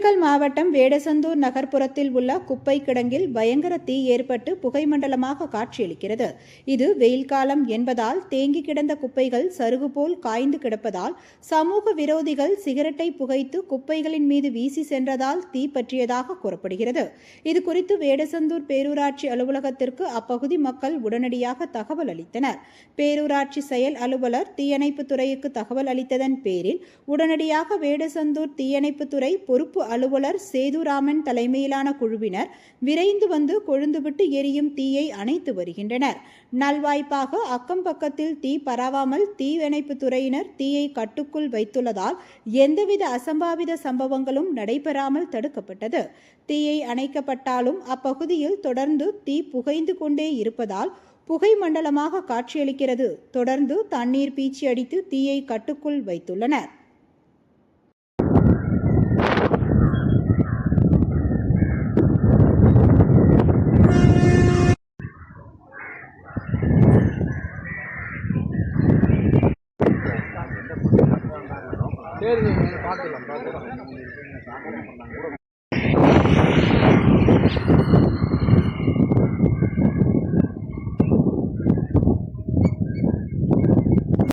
திண்டுக்கல் மாவட்டம் வேடசந்தூர் நகர்ப்புறத்தில் உள்ள குப்பை கிடங்கில் பயங்கர தீ ஏற்பட்டு புகைமண்டலமாக காட்சியளிக்கிறது. இது வெயில் காலம் என்பதால் தேங்கி கிடந்த குப்பைகள் சருகு போல் காய்ந்து கிடப்பதால் சமூக விரோதிகள் சிகரெட்டை புகைத்து குப்பைகளின் மீது வீசி சென்றதால் தீ பற்றியதாக கூறப்படுகிறது. இதுகுறித்து வேடசந்தூர் பேரூராட்சி அலுவலகத்திற்கு அப்பகுதி மக்கள் உடனடியாக தகவல் அளித்தனர். பேரூராட்சி செயல் அலுவலர் தீயணைப்பு துறைக்கு தகவல் அளித்ததன் பேரில் உடனடியாக வேடசந்தூர் தீயணைப்பு துறை பொறுப்பு அலுவலர் சேதுராமன் தலைமையிலான குழுவினர் விரைந்து வந்து கொழுந்துவிட்டு எரியும் தீயை அணைத்து வருகின்றனர். நல்வாய்ப்பாக அக்கம் பக்கத்தில் தீ பரவாமல் தீயணைப்பு துறையினர் தீயை கட்டுக்குள் வைத்துள்ளதால் எந்தவித அசம்பாவித சம்பவங்களும் நடைபெறாமல் தடுக்கப்பட்டது. தீயை அணைக்கப்பட்டாலும் அப்பகுதியில் தொடர்ந்து தீ புகைந்து கொண்டே இருப்பதால் புகை மண்டலமாக காட்சியளிக்கிறது. தொடர்ந்து தண்ணீர் பீச்சி அடித்து தீயை கட்டுக்குள் வைத்துள்ளனர். பார்க்கலாம்.